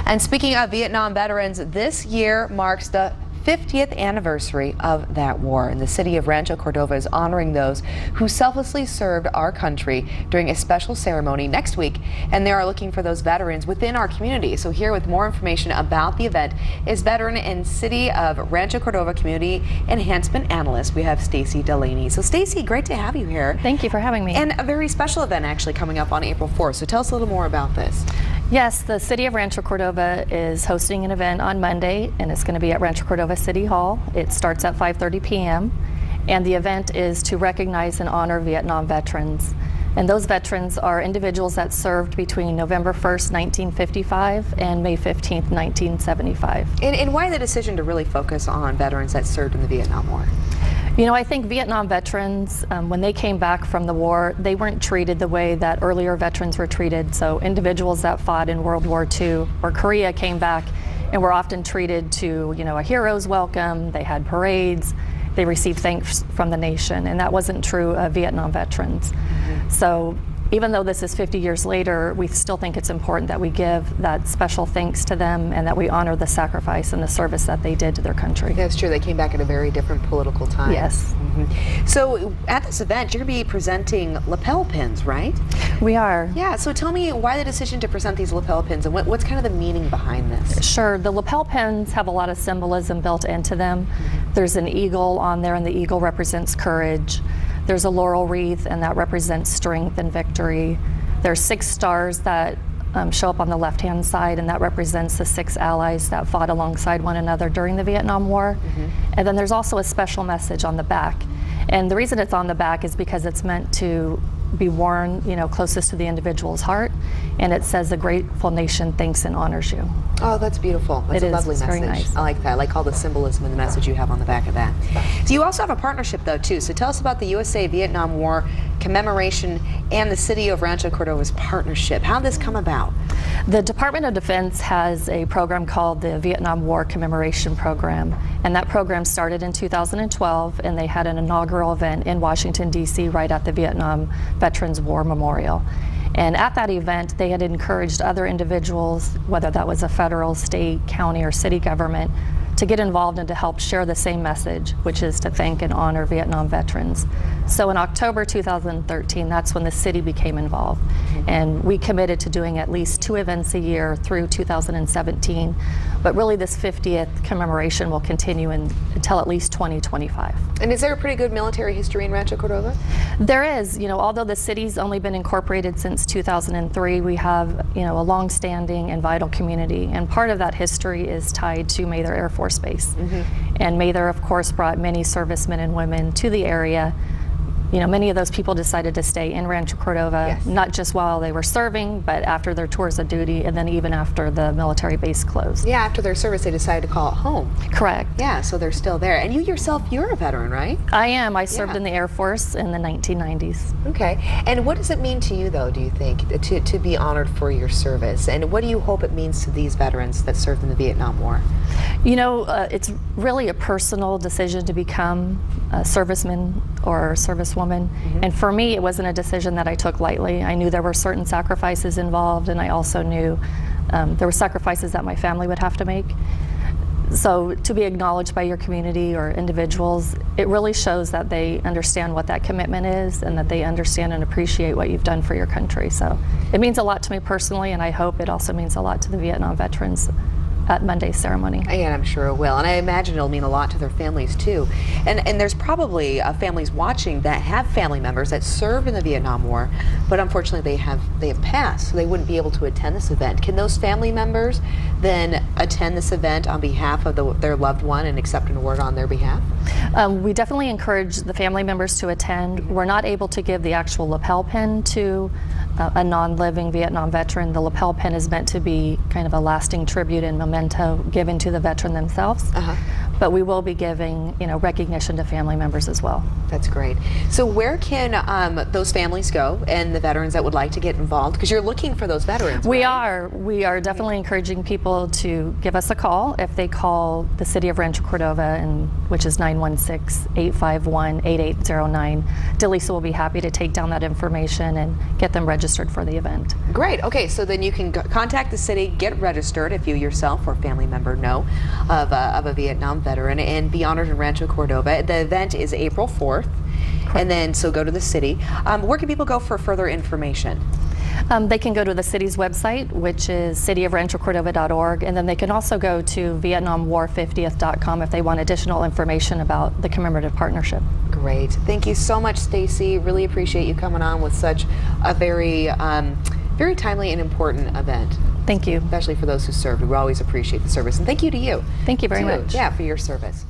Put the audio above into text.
And speaking of Vietnam veterans, this year marks the 50th anniversary of that war, and the city of Rancho Cordova is honoring those who selflessly served our country during a special ceremony next week, and they are looking for those veterans within our community. So here with more information about the event is veteran and City of Rancho Cordova Community Enhancement Analyst. We have Stacy Delaney. So Stacy, great to have you here. Thank you for having me. And a very special event actually coming up on April 4th. So tell us a little more about this. Yes, the City of Rancho Cordova is hosting an event on Monday, and it's going to be at Rancho Cordova City Hall. It starts at 5:30 p.m. and the event is to recognize and honor Vietnam veterans. And those veterans are individuals that served between November 1st, 1955 and May 15th, 1975. And why the decision to really focus on veterans that served in the Vietnam War? You know, I think Vietnam veterans, when they came back from the war, they weren't treated the way that earlier veterans were treated. So individuals that fought in World War II or Korea came back and were often treated to, you know, a hero's welcome. They had parades. They received thanks from the nation, and that wasn't true of Vietnam veterans. So even though this is 50 years later, we still think it's important that we give that special thanks to them and that we honor the sacrifice and the service that they did to their country. That's true. They came back at a very different political time. Yes. So at this event, you're going to be presenting lapel pins, right? We are. Yeah. So tell me why the decision to present these lapel pins and what's kind of the meaning behind this? Sure. The lapel pins have a lot of symbolism built into them. There's an eagle on there, and the eagle represents courage. There's a laurel wreath, and that represents strength and victory. There's 6 stars that show up on the left-hand side, and that represents the 6 allies that fought alongside one another during the Vietnam War. And then there's also a special message on the back. And the reason it's on the back is because it's meant to be worn, you know, closest to the individual's heart, and it says, "The grateful nation thanks and honors you." Oh, that's beautiful. That's a lovely message. Very nice. I like that. I like all the symbolism and the message you have on the back of that. So you also have a partnership though too. So tell us about the USA Vietnam War commemoration and the City of Rancho Cordova's partnership. How did this come about? The Department of Defense has a program called the Vietnam War Commemoration Program, and that program started in 2012, and they had an inaugural event in Washington, D.C. right at the Vietnam Veterans War Memorial. And at that event, they had encouraged other individuals, whether that was a federal, state, county, or city government, to get involved and to help share the same message, which is to thank and honor Vietnam veterans. So in October 2013, that's when the city became involved. And we committed to doing at least 2 events a year through 2017. But really this 50th commemoration will continue until at least 2025. And is there a pretty good military history in Rancho Cordova? There is. You know, although the city's only been incorporated since 2003, we have, you know, a long-standing and vital community. And part of that history is tied to Mather Air Force Base. And Mather, of course, brought many servicemen and women to the area. You know, many of those people decided to stay in Rancho Cordova, not just while they were serving, but after their tours of duty, and then even after the military base closed. Yeah, after their service, they decided to call it home. Correct. Yeah, so they're still there. And you yourself, you're a veteran, right? I am. I served in the Air Force in the 1990s. Okay. And what does it mean to you, though, do you think, to be honored for your service? And what do you hope it means to these veterans that served in the Vietnam War? You know, it's really a personal decision to become a serviceman or a servicewoman. And for me, it wasn't a decision that I took lightly. I knew there were certain sacrifices involved, and I also knew there were sacrifices that my family would have to make. So to be acknowledged by your community or individuals, it really shows that they understand what that commitment is and that they understand and appreciate what you've done for your country. So it means a lot to me personally, and I hope it also means a lot to the Vietnam veterans at Monday's ceremony. And I'm sure it will, and I imagine it'll mean a lot to their families too. And there's probably families watching that have family members that served in the Vietnam War, but unfortunately they have passed, so they wouldn't be able to attend this event. Can those family members then attend this event on behalf of their loved one and accept an award on their behalf? We definitely encourage the family members to attend. We're not able to give the actual lapel pin to a non-living Vietnam veteran. The lapel pin is meant to be kind of a lasting tribute and memento given to the veteran themselves. But we will be giving, you know, recognition to family members as well. That's great. So where can those families go and the veterans that would like to get involved? Because you're looking for those veterans. We right? We are definitely encouraging people to give us a call. If they call the City of Rancho Cordova and which is 916-851-8809. Delisa will be happy to take down that information and get them registered for the event. Great. Okay, so then you can contact the city, get registered if you yourself or family member know of a Vietnam veteran, and be honored in Rancho Cordova. The event is April 4th. And then, so go to the city. Where can people go for further information? They can go to the city's website, which is cityofranchocordova.org, and then they can also go to vietnamwar50th.com if they want additional information about the commemorative partnership. Great. Thank you so much, Stacy. Really appreciate you coming on with such a very timely and important event. Thank you. Especially for those who served. We always appreciate the service. And thank you to you. Thank you very much. Yeah, for your service.